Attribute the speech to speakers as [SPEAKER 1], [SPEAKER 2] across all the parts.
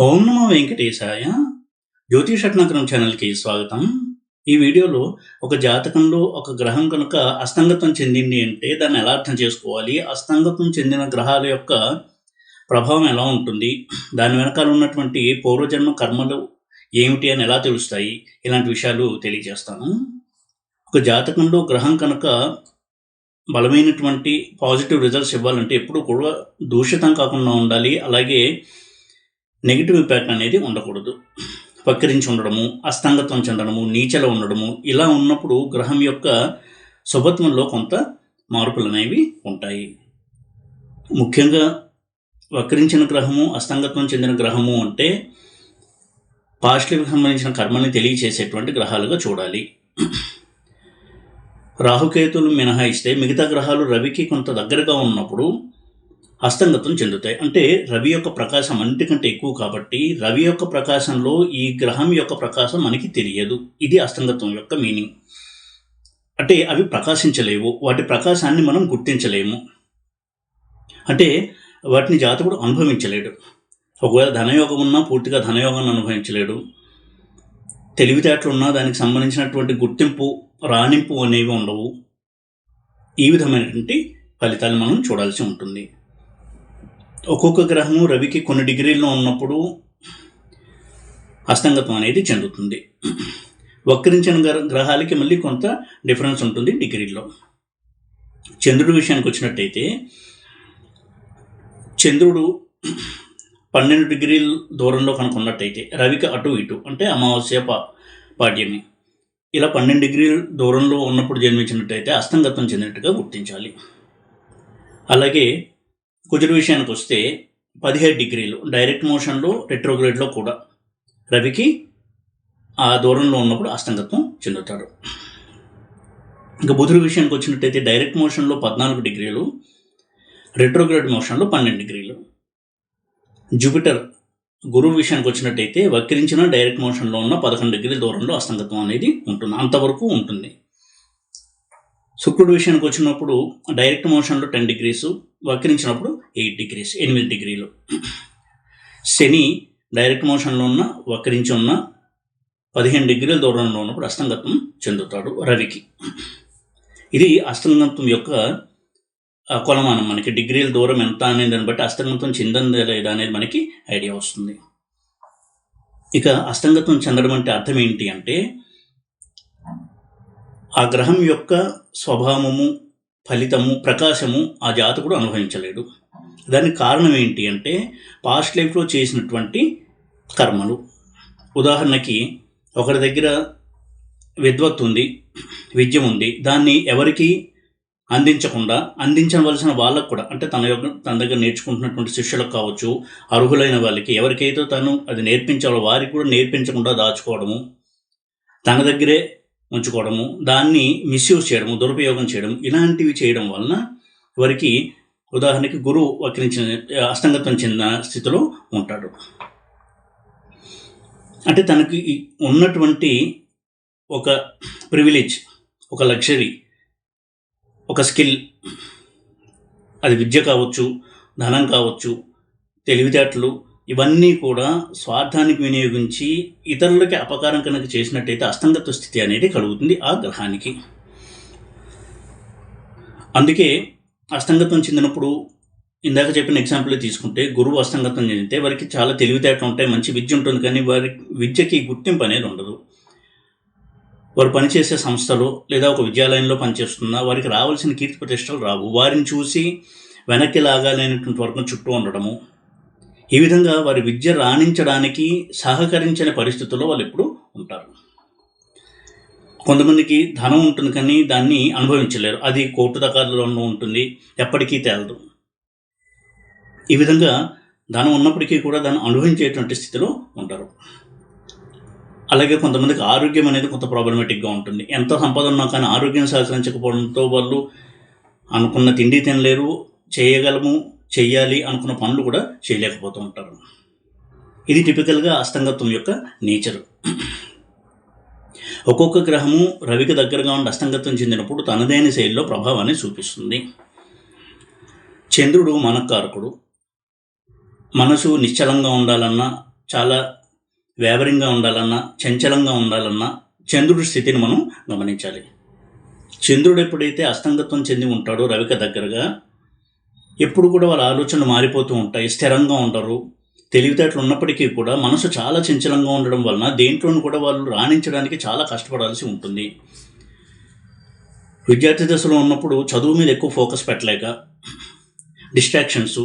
[SPEAKER 1] ఓం నమో వెంకటేశాయ. జ్యోతిషరత్నాకరం ఛానల్కి స్వాగతం. ఈ వీడియోలో ఒక జాతకంలో ఒక గ్రహం కనుక అస్తంగతం చెందింది అంటే దాన్ని ఎలా అర్థం చేసుకోవాలి, అస్తంగతం చెందిన గ్రహాల యొక్క ప్రభావం ఎలా ఉంటుంది, దాని వెనకాల ఉన్నటువంటి పూర్వజన్మ కర్మలు ఏమిటి అని ఎలా తెలుస్తాయి, ఇలాంటి విషయాలు తెలియజేస్తాను. ఒక జాతకంలో గ్రహం కనుక బలమైనటువంటి పాజిటివ్ రిజల్ట్స్ ఇవ్వాలంటే ఎప్పుడూ కూడా దూషితం కాకుండా ఉండాలి. అలాగే నెగిటివ్ ఇంపాక్ట్ అనేది ఉండకూడదు. వక్రించి ఉండడము, అస్తంగతం చెందడము, నీచలో ఉండడము, ఇలా ఉన్నప్పుడు గ్రహం యొక్క శుభత్వంలో కొంత మార్పులు అనేవి ఉంటాయి. ముఖ్యంగా వక్రించిన గ్రహము, అస్తంగత్వం చెందిన గ్రహము అంటే పాజిటివ్కి సంబంధించిన కర్మల్ని తెలియచేసేటువంటి గ్రహాలుగా చూడాలి. రాహుకేతులు మినహాయిస్తే మిగతా గ్రహాలు రవికి కొంత దగ్గరగా ఉన్నప్పుడు అస్తంగతం చెందుతాయి. అంటే రవి యొక్క ప్రకాశం అన్నిటికంటే ఎక్కువ కాబట్టి రవి యొక్క ప్రకాశంలో ఈ గ్రహం యొక్క ప్రకాశం మనకి తెలియదు. ఇది అస్తంగతం యొక్క మీనింగ్. అంటే అవి ప్రకాశించలేవు, వాటి ప్రకాశాన్ని మనం గుర్తించలేము. అంటే వాటిని జాతకుడు అనుభవించలేడు. ఒకవేళ ధనయోగం ఉన్నా పూర్తిగా ధనయోగాన్ని అనుభవించలేడు. తెలివితేటలు ఉన్నా దానికి సంబంధించినటువంటి గుర్తింపు, రాణింపు అనేవి ఉండవు. ఈ విధమైనటువంటి ఫలితాలు మనం చూడాల్సి ఉంటుంది. ఒక్కొక్క గ్రహము రవికి కొన్ని డిగ్రీల్లో ఉన్నప్పుడు అస్తంగతం అనేది చెందుతుంది. వక్రించిన గ్రహాలకి మళ్ళీ కొంత డిఫరెన్స్ ఉంటుంది డిగ్రీల్లో. చంద్రుడి విషయానికి వచ్చినట్టయితే చంద్రుడు 12 డిగ్రీల దూరంలో కనుక ఉన్నట్టయితే రవికి అటు ఇటు అంటే అమావాస్య పాడ్యమి ఇలా 12 డిగ్రీల దూరంలో ఉన్నప్పుడు జన్మించినట్టయితే అస్తంగతం చెందినట్టుగా గుర్తించాలి. అలాగే కుజుడి విషయానికి వస్తే 17 డిగ్రీలు డైరెక్ట్ మోషన్లో, రెట్రోగ్రేడ్లో కూడా రవికి ఆ దూరంలో ఉన్నప్పుడు అస్తంగత్వం చెందుతాడు. ఇంకా బుధుడి విషయానికి వచ్చినట్టయితే డైరెక్ట్ మోషన్లో 14 డిగ్రీలు, రెట్రోగ్రేడ్ మోషన్లో 12 డిగ్రీలు. జూపిటర్ గురువు విషయానికి వచ్చినట్టయితే వక్రించిన డైరెక్ట్ మోషన్లో ఉన్న 11 డిగ్రీల దూరంలో అస్తంగత్వం అనేది ఉంటుంది, అంతవరకు ఉంటుంది. శుక్రుడి విషయానికి వచ్చినప్పుడు డైరెక్ట్ మోషన్లో 10 డిగ్రీస్, వక్రించినప్పుడు 8 డిగ్రీస్, 8 డిగ్రీలు. శని డైరెక్ట్ మోషన్లో ఉన్న, వక్రించి ఉన్న 15 డిగ్రీల దూరంలో ఉన్నప్పుడు అస్తంగత్వం చెందుతాడు రవికి. ఇది అస్తంగత్వం యొక్క కొలమానం. మనకి డిగ్రీల దూరం ఎంత అనేది దాన్ని బట్టి అస్తంగత్వం చెందిందా లేదా అనేది మనకి ఐడియా వస్తుంది. ఇక అస్తంగత్వం చెందడం అంటే అర్థం ఏంటి అంటే ఆ గ్రహం యొక్క స్వభావము, ఫలితము, ప్రకాశము ఆ జాతకుడు అనుభవించలేడు. దానికి కారణం ఏంటి అంటే పాస్ట్ లైఫ్లో చేసినటువంటి కర్మలు. ఉదాహరణకి ఒకరి దగ్గర విద్వత్తు ఉంది, విద్య ఉంది, దాన్ని ఎవరికి అందించకుండా అందించవలసిన వాళ్ళకు కూడా అంటే తన దగ్గర నేర్చుకుంటున్నటువంటి శిష్యులకు కావచ్చు, అర్హులైన వాళ్ళకి ఎవరికైతే తను అది నేర్పించాలో వారికి కూడా నేర్పించకుండా దాచుకోవడము, తన దగ్గరే ఉంచుకోవడము, దాన్ని మిస్యూజ్ చేయడము, దురుపయోగం చేయడం, ఇలాంటివి చేయడం వలన వారికి ఉదాహరణకి గురువు వక్రించిన అస్తంగత్వం చెందిన స్థితిలో ఉంటాడు. అంటే తనకి ఉన్నటువంటి ఒక ప్రివిలేజ్, ఒక లగ్జరీ, ఒక స్కిల్, అది విద్య కావచ్చు, ధనం కావచ్చు, తెలివితేటలు, ఇవన్నీ కూడా స్వార్థానికి వినియోగించి ఇతరులకి అపకారం కనుక చేసినట్టయితే అస్తంగత్వ స్థితి అనేది కలుగుతుంది ఆ గ్రహానికి. అందుకే అస్తంగత్వం చెందినప్పుడు ఇందాక చెప్పిన ఎగ్జాంపుల్ తీసుకుంటే గురువు అస్తంగత్వం చెందితే వారికి చాలా తెలివితేటలు ఉంటాయి, మంచి విద్య ఉంటుంది, కానీ వారి విద్యకి గుర్తింపు అనేది ఉండదు. వారు పనిచేసే సంస్థలో లేదా ఒక విద్యాలయంలో పనిచేస్తున్నా వారికి రావాల్సిన కీర్తి ప్రతిష్టలు రావు. వారిని చూసి వెనక్కి లాగాలనేటువంటి వర్గం చుట్టూ ఉండడము, ఈ విధంగా వారి విద్య రాణించడానికి సహకరించని పరిస్థితుల్లో వాళ్ళు ఎప్పుడు ఉంటారు. కొంతమందికి ధనం ఉంటుంది కానీ దాన్ని అనుభవించలేరు, అది కోర్టు తగాదాల్లో ఉంటుంది, ఎప్పటికీ తేలదు. ఈ విధంగా ధనం ఉన్నప్పటికీ కూడా దాన్ని అనుభవించేటువంటి స్థితిలో ఉంటారు. అలాగే కొంతమందికి ఆరోగ్యం అనేది కొంత ప్రాబ్లమేటిక్గా ఉంటుంది. ఎంత సంపద ఉన్నా కానీ ఆరోగ్యం సహకరించకపోవడంతో వాళ్ళు అనుకున్న తిండి తినలేరు, చెయ్యాలి అనుకున్న పనులు కూడా చేయలేకపోతూ ఉంటారు. ఇది టిపికల్గా అస్తంగత్వం యొక్క నేచరు. ఒక్కొక్క గ్రహము రవికి దగ్గరగా ఉండి అస్తంగత్వం చెందినప్పుడు తనదైన శైలిలో ప్రభావాన్ని చూపిస్తుంది. చంద్రుడు మనకారకుడు. మనసు నిశ్చలంగా ఉండాలన్నా, చాలా వేవరింగ్గా ఉండాలన్నా, చంచలంగా ఉండాలన్నా చంద్రుడి స్థితిని మనం గమనించాలి. చంద్రుడు ఎప్పుడైతే అస్తంగత్వం చెంది ఉంటాడో రవిక దగ్గరగా, ఎప్పుడు కూడా వాళ్ళ ఆలోచనలు మారిపోతూ ఉంటాయి, స్థిరంగా ఉండరు. తెలివితేటలు ఉన్నప్పటికీ కూడా మనసు చాలా చంచలంగా ఉండడం వలన దేంట్లోనూ కూడా వాళ్ళు రాణించడానికి చాలా కష్టపడాల్సి ఉంటుంది. విద్యార్థి దశలో ఉన్నప్పుడు చదువు మీద ఎక్కువ ఫోకస్ పెట్టలేక డిస్ట్రాక్షన్స్,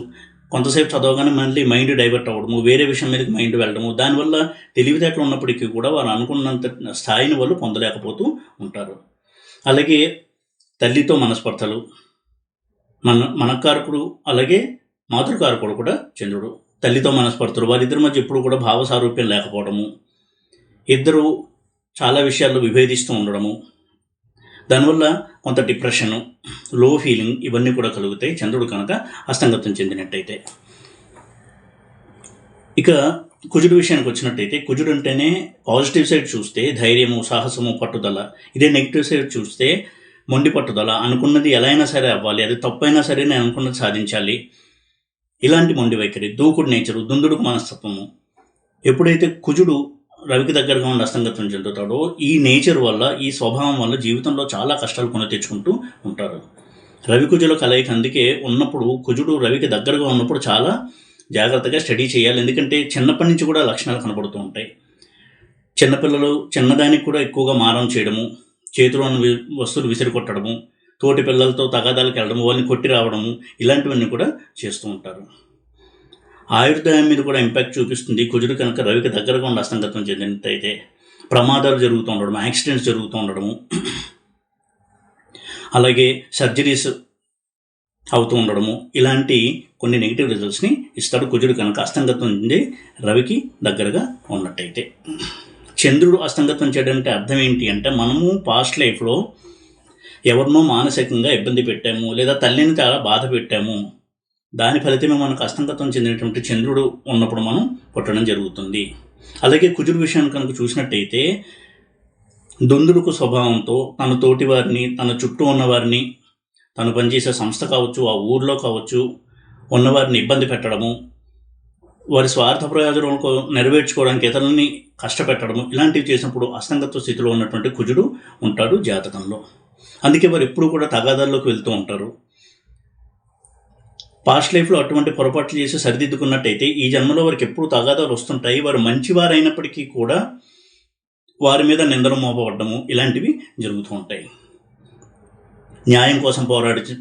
[SPEAKER 1] కొంతసేపు చదవగానే మళ్ళీ మైండ్ డైవర్ట్ అవ్వడము, వేరే విషయం మీదకి మైండ్ వెళ్ళడము, దానివల్ల తెలివితేటలు ఉన్నప్పటికీ కూడా వారు అనుకున్నంత స్థాయిని వాళ్ళు పొందలేకపోతూ ఉంటారు. అలాగే తల్లితో మనస్పర్ధలు, మనకారకుడు అలాగే మాతృకారకుడు కూడా చంద్రుడు. తల్లితో మనస్పర్ధలు, వారిద్దరి మధ్య ఎప్పుడు కూడా భావ సారూప్యం లేకపోవడము, ఇద్దరు చాలా విషయాల్లో విభేదిస్తూ ఉండడము, దానివల్ల కొంత డిప్రెషను, లో ఫీలింగ్ ఇవన్నీ కూడా కలుగుతాయి చంద్రుడు కనుక అస్తంగతం చెందినట్టయితే. ఇక కుజుడు విషయానికి వచ్చినట్టయితే, కుజుడు అంటేనే పాజిటివ్ సైడ్ చూస్తే ధైర్యము, సాహసము, పట్టుదల. ఇదే నెగిటివ్ సైడ్ చూస్తే మొండి పట్టుదల, అనుకున్నది ఎలా అయినా సరే అవ్వాలి, అది తప్పైనా సరే నేను అనుకున్నది సాధించాలి, ఇలాంటి మొండి వైఖరి, దూకుడు నేచరు, దుందుడుకు మనస్తత్వము. ఎప్పుడైతే కుజుడు రవికి దగ్గరగా ఉండి అస్తంగతం చెందుతాడో ఈ నేచర్ వల్ల, ఈ స్వభావం వల్ల జీవితంలో చాలా కష్టాలు కొని తెచ్చుకుంటూ ఉంటారు. రవి కుజుల కలయిక అందుకే ఉన్నప్పుడు, కుజుడు రవికి దగ్గరగా ఉన్నప్పుడు చాలా జాగ్రత్తగా స్టడీ చేయాలి. ఎందుకంటే చిన్నప్పటి నుంచి కూడా లక్షణాలు కనబడుతూ ఉంటాయి. చిన్నపిల్లలు చిన్నదానికి కూడా ఎక్కువగా మారం చేయడము, చేతిలో ఉన్న వస్తువులు విసిరి కొట్టడము, తోటి పిల్లలతో తగాదాలకు వెళ్ళడము, వాళ్ళని కొట్టి రావడము, ఇలాంటివన్నీ కూడా చేస్తూ ఉంటారు. ఆయుర్దాయం మీద కూడా ఇంపాక్ట్ చూపిస్తుంది. కుజుడు కనుక రవికి దగ్గరగా ఉండి అస్తంగతం చెందినట్టయితే ప్రమాదాలు జరుగుతూ ఉండడం, యాక్సిడెంట్స్ జరుగుతూ ఉండడము, అలాగే సర్జరీస్ అవుతూ ఉండడము, ఇలాంటి కొన్ని నెగిటివ్ రిజల్ట్స్ని ఇస్తాడు కుజుడు కనుక అస్తంగతం చెంది రవికి దగ్గరగా ఉన్నట్టయితే. చంద్రుడు అస్తంగతం చేయడం అంటే అర్థం ఏంటి అంటే, మనము పాస్ట్ లైఫ్లో ఎవరినో మానసికంగా ఇబ్బంది పెట్టాము, లేదా తల్లిని చాలా బాధ పెట్టాము, దాని ఫలితమే మనకు అస్తంగతం చెందినటువంటి చంద్రుడు ఉన్నప్పుడు మనం పుట్టడం జరుగుతుంది. అలాగే కుజుడు విషయాన్ని కనుక చూసినట్టయితే, దుందుడుకు స్వభావంతో తన తోటి వారిని, తన చుట్టూ ఉన్నవారిని, తను పనిచేసే సంస్థ కావచ్చు, ఆ ఊర్లో కావచ్చు, ఉన్నవారిని ఇబ్బంది పెట్టడము, వారి స్వార్థ ప్రయోజనాలకు నెరవేర్చుకోవడానికి ఇతరులని కష్టపెట్టడము, ఇలాంటివి చేసినప్పుడు అస్తంగత్వ స్థితిలో ఉన్నటువంటి కుజుడు ఉంటాడు జాతకంలో. అందుకే వారు ఎప్పుడూ కూడా తగాదాల్లోకి వెళ్తూ ఉంటారు. పాస్ట్ లైఫ్లో అటువంటి పొరపాట్లు చేసి సరిదిద్దుకున్నట్టయితే ఈ జన్మలో వారికి ఎప్పుడు తగాదాలు వస్తుంటాయి. వారు మంచివారైనప్పటికీ కూడా వారి మీద నిందలు మోపబడ్డము, ఇలాంటివి జరుగుతూ ఉంటాయి. న్యాయం కోసం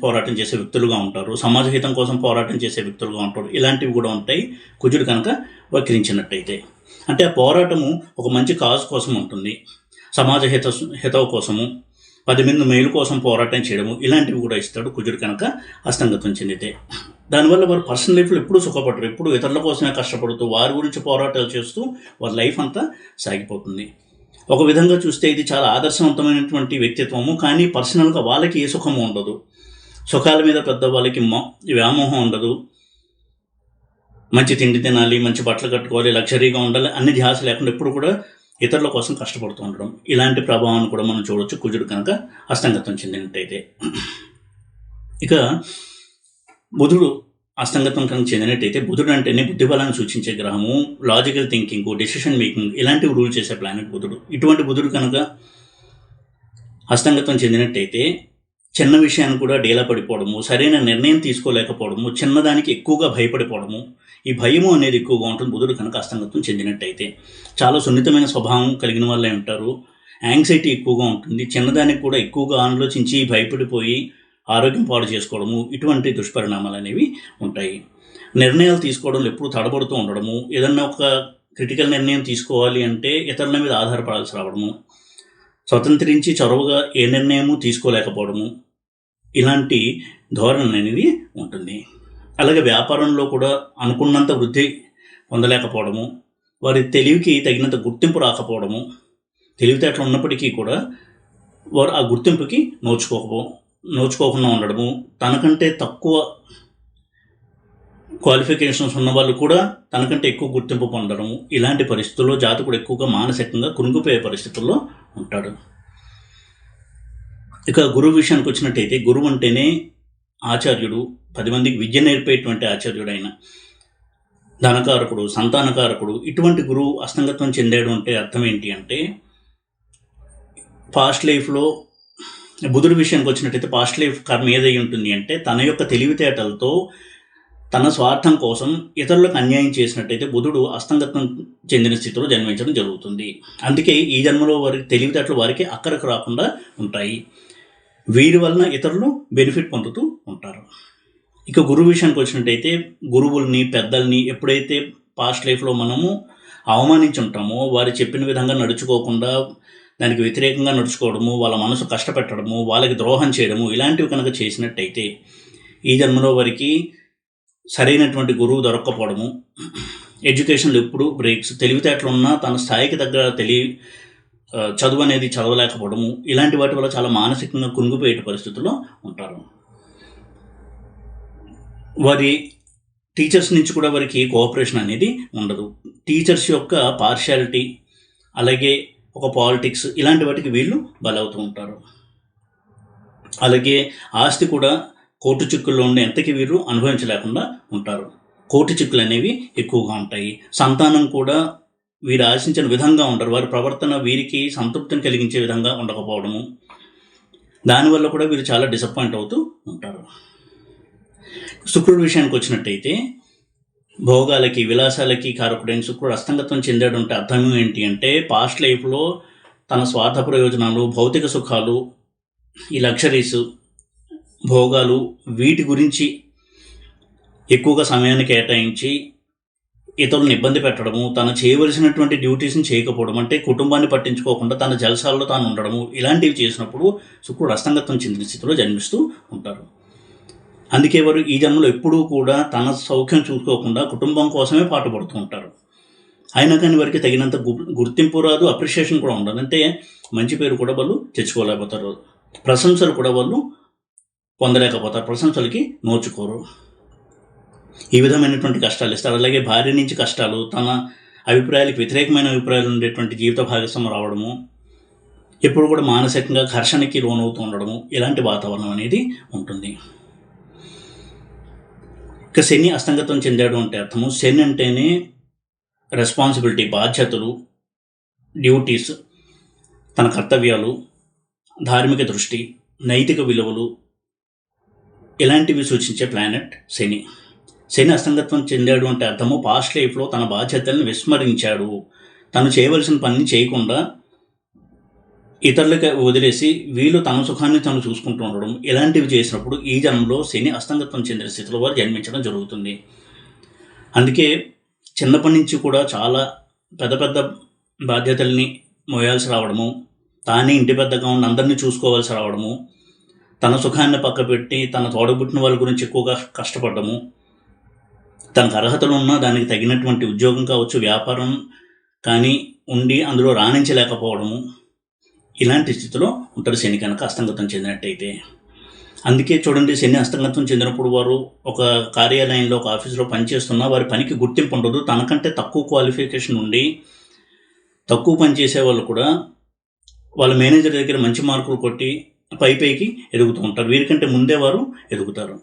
[SPEAKER 1] పోరాటం చేసే వ్యక్తులుగా ఉంటారు, సమాజ హితం కోసం పోరాటం చేసే వ్యక్తులుగా ఉంటారు, ఇలాంటివి కూడా ఉంటాయి కుజుడు కనుక వక్రించినట్టయితే. అంటే ఆ పోరాటము ఒక మంచి కాజ్ కోసం ఉంటుంది, సమాజ హితవు కోసము, 10 మంది మేలు కోసం పోరాటం చేయడము, ఇలాంటివి కూడా ఇస్తాడు కుజుడు కనుక అస్తంగతం చెందితే. దానివల్ల వారు పర్సనల్ లైఫ్లో ఎప్పుడూ సుఖపడరు, ఎప్పుడు ఇతరుల కోసమే కష్టపడుతూ వారి గురించి పోరాటాలు చేస్తూ వారి లైఫ్ అంతా సాగిపోతుంది. ఒక విధంగా చూస్తే ఇది చాలా ఆదర్శవంతమైనటువంటి వ్యక్తిత్వము, కానీ పర్సనల్గా వాళ్ళకి ఏ సుఖము ఉండదు, సుఖాల మీద పెద్ద వాళ్ళకి వ్యామోహం ఉండదు, మంచి తిండి తినాలి, మంచి బట్టలు కట్టుకోవాలి, లగ్జరీగా ఉండాలి, అన్ని ధ్యాస లేకుండా ఎప్పుడు కూడా ఇతరుల కోసం కష్టపడుతూ ఉండడం, ఇలాంటి ప్రభావాన్ని కూడా మనం చూడవచ్చు కుజుడు కనుక అస్తంగతం చెందినట్టయితే. ఇక బుధుడు అస్తంగతం కనుక చెందినట్టయితే, బుధుడు అంటేనే బుద్ధిబలాన్ని సూచించే గ్రహము, లాజికల్ థింకింగ్, డెసిషన్ మేకింగ్, ఇలాంటివి రూల్ చేసే ప్లానెట్ బుధుడు. ఇటువంటి బుధుడు కనుక అస్తంగతం చెందినట్టయితే చిన్న విషయాన్ని కూడా డేలా పడిపోవడము, సరైన నిర్ణయం తీసుకోలేకపోవడము, చిన్నదానికి ఎక్కువగా భయపడిపోవడము, ఈ భయము అనేది ఎక్కువగా ఉంటుంది బుధుడు కనుక అస్తంగతం చెందినట్టయితే. చాలా సున్నితమైన స్వభావం కలిగిన వాళ్ళే ఉంటారు, యాంగ్జైటీ ఎక్కువగా ఉంటుంది, చిన్నదానికి కూడా ఎక్కువగా ఆలోచించి భయపడిపోయి ఆరోగ్యం పాడు చేసుకోవడము, ఇటువంటి దుష్పరిణామాలు అనేవి ఉంటాయి. నిర్ణయాలు తీసుకోవడంలో ఎప్పుడు తడబడుతూ ఉండడము, ఏదన్నా ఒక క్రిటికల్ నిర్ణయం తీసుకోవాలి అంటే ఇతరుల మీద ఆధారపడాల్సి రావడము, స్వతంత్రించి చొరవగా ఏ నిర్ణయము తీసుకోలేకపోవడము, ఇలాంటి ధోరణి అనేది ఉంటుంది. అలాగే వ్యాపారంలో కూడా అనుకున్నంత వృద్ధి పొందలేకపోవడము, వారి తెలివికి తగినంత గుర్తింపు రాకపోవడము, తెలివితేటలు ఉన్నప్పటికీ కూడా వారు ఆ గుర్తింపుకి నోచుకోకుండా ఉండడము, తనకంటే తక్కువ క్వాలిఫికేషన్స్ ఉన్న వాళ్ళు కూడా తనకంటే ఎక్కువ గుర్తింపు పొందడము, ఇలాంటి పరిస్థితుల్లో జాతకుడు ఎక్కువగా మానసికంగా కృంగిపోయే పరిస్థితుల్లో ఉంటాడు. ఇక గురువు విషయానికి వచ్చినట్టయితే, గురువు అంటేనే ఆచార్యుడు, 10 మందికి విద్య నేర్పేటువంటి ఆచార్యుడు. ఆయన ధనకారకుడు, సంతానకారకుడు, ఇటువంటి గురువు అస్తంగత్వం చెందాడు అంటే అర్థం ఏంటి అంటే, పాస్ట్ లైఫ్లో బుధుడి విషయానికి వచ్చినట్టయితే పాస్ట్ లైఫ్ కర్మ ఏదై ఉంటుంది అంటే తన యొక్క తెలివితేటలతో తన స్వార్థం కోసం ఇతరులకు అన్యాయం చేసినట్టయితే బుధుడు అస్తంగత్వం చెందిన స్థితిలో జన్మించడం జరుగుతుంది. అందుకే ఈ జన్మలో వారికి తెలివితేటలు వారికి అక్కరకు రాకుండా ఉంటాయి. వీరి వలన ఇతరులు బెనిఫిట్ పొందుతూ ఉంటారు. ఇక గురువు విషయానికి వచ్చినట్టయితే గురువుల్ని, పెద్దల్ని ఎప్పుడైతే పాస్ట్ లైఫ్లో మనము అవమానించి ఉంటామో, వారు చెప్పిన విధంగా నడుచుకోకుండా దానికి వ్యతిరేకంగా నడుచుకోవడము, వాళ్ళ మనసు కష్టపెట్టడము, వాళ్ళకి ద్రోహం చేయడము, ఇలాంటివి కనుక చేసినట్టయితే ఈ జన్మలో వారికి సరైనటువంటి గురువు దొరక్కపోవడము, ఎడ్యుకేషన్లో ఎప్పుడు బ్రేక్స్, తెలివితేటలు ఉన్నా తన స్థాయికి తగ్గ చదువు అనేది చదవలేకపోవడము, ఇలాంటి వాటి వల్ల చాలా మానసికంగా కుంగిపోయే పరిస్థితుల్లో ఉంటారు. వారి టీచర్స్ నుంచి కూడా వారికి కోఆపరేషన్ అనేది ఉండదు. టీచర్స్ యొక్క పార్షియాలిటీ, అలాగే ఒక పాలిటిక్స్, ఇలాంటి వాటికి వీళ్ళు బలవుతూ ఉంటారు. అలాగే ఆస్తి కూడా కోర్టు చిక్కుల్లో ఉండే ఎంతకి వీరు అనుభవించలేకుండా ఉంటారు. కోర్టు చిక్కులు అనేవి ఎక్కువగా ఉంటాయి. సంతానం కూడా వీరు ఆశించిన విధంగా ఉండరు. వారి ప్రవర్తన వీరికి సంతృప్తిని కలిగించే విధంగా ఉండకపోవడము, దానివల్ల కూడా వీరు చాలా డిసప్పాయింట్ అవుతూ ఉంటారు. శుక్రుడి విషయానికి వచ్చినట్టయితే భోగాలకి, విలాసాలకి కారకుడైన శుక్రుడు అస్తంగత్వం చెందాడు అంటే అర్థం ఏంటి అంటే, పాస్ట్ లైఫ్లో తన స్వార్థ ప్రయోజనాలు, భౌతిక సుఖాలు, ఈ లగ్జరీస్, భోగాలు, వీటి గురించి ఎక్కువగా సమయాన్ని కేటాయించి ఇతరులను ఇబ్బంది పెట్టడము, తను చేయవలసినటువంటి డ్యూటీస్ని చేయకపోవడం, అంటే కుటుంబాన్ని పట్టించుకోకుండా తన జలసాల్లో తాను ఉండడము, ఇలాంటివి చేసినప్పుడు శుక్రుడు అస్తంగత్వం చెందిన స్థితిలో జన్మిస్తూ ఉంటారు. అందుకే వారు ఈ జన్మలో ఎప్పుడూ కూడా తన సౌఖ్యం చూసుకోకుండా కుటుంబం కోసమే పాటుపడుతూ ఉంటారు. అయినా కానీ వారికి తగినంత గుర్తింపు రాదు, అప్రిషియేషన్ కూడా ఉండదు. అంటే మంచి పేరు కూడా వాళ్ళు తెచ్చుకోలేకపోతారు, ప్రశంసలు కూడా వాళ్ళు పొందలేకపోతారు, ప్రశంసలకి నోచుకోరు. ఈ విధమైనటువంటి కష్టాలు ఇస్తారు. అలాగే భార్య నుంచి కష్టాలు, తన అభిప్రాయాలకు వ్యతిరేకమైన అభిప్రాయాలు ఉండేటువంటి జీవిత భాగస్వామ్యం రావడము, ఎప్పుడు కూడా మానసికంగా ఘర్షణకి లోనవుతూ ఉండడము, ఇలాంటి వాతావరణం అనేది ఉంటుంది. ఇక శని అస్తంగత్వం చెందాడు అంటే అర్థము, శని అంటేనే రెస్పాన్సిబిలిటీ, బాధ్యతలు, డ్యూటీస్, తన కర్తవ్యాలు, ధార్మిక దృష్టి, నైతిక విలువలు, ఇలాంటివి సూచించే ప్లానెట్ శని. శని అస్తంగత్వం చెందాడు అంటే అర్థము, పాస్ట్ లైఫ్లో తన బాధ్యతలను విస్మరించాడు, తను చేయవలసిన పనిని చేయకుండా ఇతరులకు వదిలేసి వీళ్ళు తన సుఖాన్ని తను చూసుకుంటూ ఉండడం, ఇలాంటివి చేసినప్పుడు ఈ జన్మలో శని అస్తంగత్వం చెందిన స్థితిలో వారు జన్మించడం జరుగుతుంది. అందుకే చిన్నప్పటి నుంచి కూడా చాలా పెద్ద పెద్ద బాధ్యతల్ని మోయాల్సి రావడము, తానే ఇంటి పెద్దగా ఉన్న అందరినీ చూసుకోవాల్సి రావడము, తన సుఖాన్ని పక్కపెట్టి తన తోడబుట్టిన వాళ్ళ గురించి ఎక్కువగా కష్టపడము, తనకు అర్హతలు ఉన్నా దానికి తగినటువంటి ఉద్యోగం కావచ్చు, వ్యాపారం కానీ ఉండి అందులో రాణించలేకపోవడము, ఇలాంటి స్థితిలో ఉంటారు శని కనుక అస్తంగత్వం చెందినట్టయితే. అందుకే చూడండి, శని అస్తంగత్వం చెందినప్పుడు వారు ఒక కార్యాలయంలో, ఒక ఆఫీసులో పనిచేస్తున్నా వారి పనికి గుర్తింపు ఉండదు. తనకంటే తక్కువ క్వాలిఫికేషన్ ఉండి తక్కువ పని చేసే వాళ్ళు కూడా వాళ్ళ మేనేజర్ దగ్గర మంచి మార్కులు కొట్టి పైకి ఎదుగుతూ ఉంటారు. వీరికంటే ముందే వారు ఎదుగుతారు.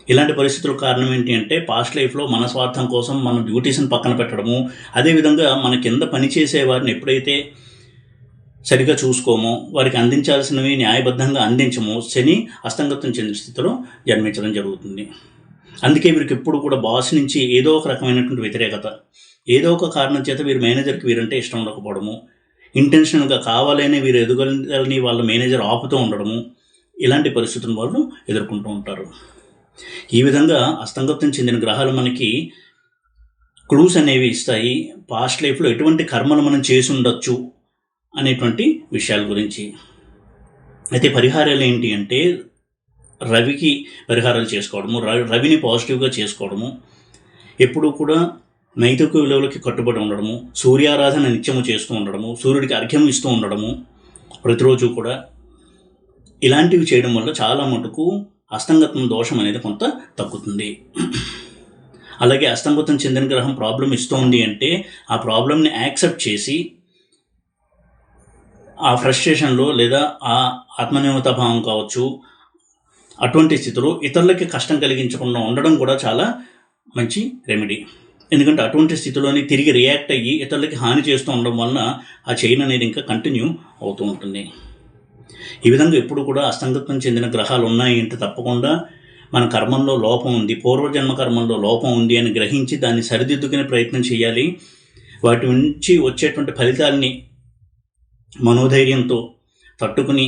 [SPEAKER 1] ఇలాంటి పరిస్థితులకు కారణం ఏంటి అంటే, పాస్ట్ లైఫ్లో మన స్వార్థం కోసం మన డ్యూటీస్ని పక్కన పెట్టడము, అదేవిధంగా మన కింద పనిచేసే వారిని ఎప్పుడైతే సరిగా చూసుకోమో, వారికి అందించాల్సినవి న్యాయబద్ధంగా అందించమో, శని అస్తంగత్వం చెందిన స్థితిలో జన్మించడం జరుగుతుంది. అందుకే వీరికి ఎప్పుడు కూడా బాస్ నుంచి ఏదో ఒక రకమైనటువంటి వ్యతిరేకత, ఏదో ఒక కారణం చేత వీరి మేనేజర్కి వీరంటే ఇష్టం ఉండకపోవడము, ఇంటెన్షన్గా కావాలనే వీరు ఎదుగుదలని వాళ్ళ మేనేజర్ ఆపుతూ ఉండడము, ఇలాంటి పరిస్థితులను వాళ్ళు ఎదుర్కొంటూ ఉంటారు. ఈ విధంగా అస్తంగత్వం చెందిన గ్రహాలు మనకి క్లూస్ అనేవి ఇస్తాయి, పాస్ట్ లైఫ్లో ఎటువంటి కర్మలు మనం చేసి ఉండొచ్చు అనేటువంటి విషయాల గురించి. అయితే పరిహారాలు ఏంటి అంటే, రవికి పరిహారాలు చేసుకోవడము, రవిని పాజిటివ్గా చేసుకోవడము, ఎప్పుడూ కూడా నైతిక విలువలకి కట్టుబడి ఉండడము, సూర్యారాధన నిత్యము చేస్తూ ఉండడము, సూర్యుడికి అర్ఘ్యం ఇస్తూ ఉండడము ప్రతిరోజు కూడా, ఇలాంటివి చేయడం వల్ల చాలా మటుకు అస్తంగత్వం దోషం అనేది కొంత తగ్గుతుంది. అలాగే అస్తంగత్వం చెందిన గ్రహం ప్రాబ్లం ఇస్తోంది అంటే ఆ ప్రాబ్లంని యాక్సెప్ట్ చేసి ఆ ఫ్రస్ట్రేషన్లో లేదా ఆ ఆత్మన్యూనతా భావం కావచ్చు, అటువంటి స్థితిలో ఇతరులకి కష్టం కలిగించకుండా ఉండడం కూడా చాలా మంచి రెమెడీ. ఎందుకంటే అటువంటి స్థితిలోని తిరిగి రియాక్ట్ అయ్యి ఇతరులకి హాని చేస్తూ ఉండడం వలన ఆ చైన్ అనేది ఇంకా కంటిన్యూ అవుతూ ఉంటుంది. ఈ విధంగా ఎప్పుడు కూడా అసంగత్వం చెందిన గ్రహాలు ఉన్నాయి అంటే తప్పకుండా మన కర్మంలో లోపం ఉంది, పూర్వజన్మ కర్మంలో లోపం ఉంది అని గ్రహించి దాన్ని సరిదిద్దుకునే ప్రయత్నం చేయాలి. వాటి నుంచి వచ్చేటువంటి ఫలితాలని మనోధైర్యంతో తట్టుకుని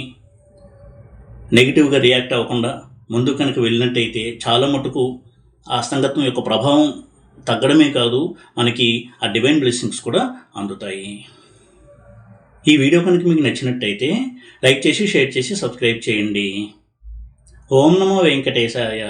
[SPEAKER 1] నెగిటివ్గా రియాక్ట్ అవ్వకుండా ముందు కనుక వెళ్ళినట్టయితే చాలా మటుకు ఆ అసంగత్వం యొక్క ప్రభావం తగ్గడమే కాదు, మనకి ఆ డివైన్ బ్లెస్సింగ్స్ కూడా అందుతాయి. ఈ వీడియో కనుక మీకు నచ్చినట్టయితే లైక్ చేసి, షేర్ చేసి, సబ్స్క్రైబ్ చేయండి. ఓం నమో వెంకటేశాయ.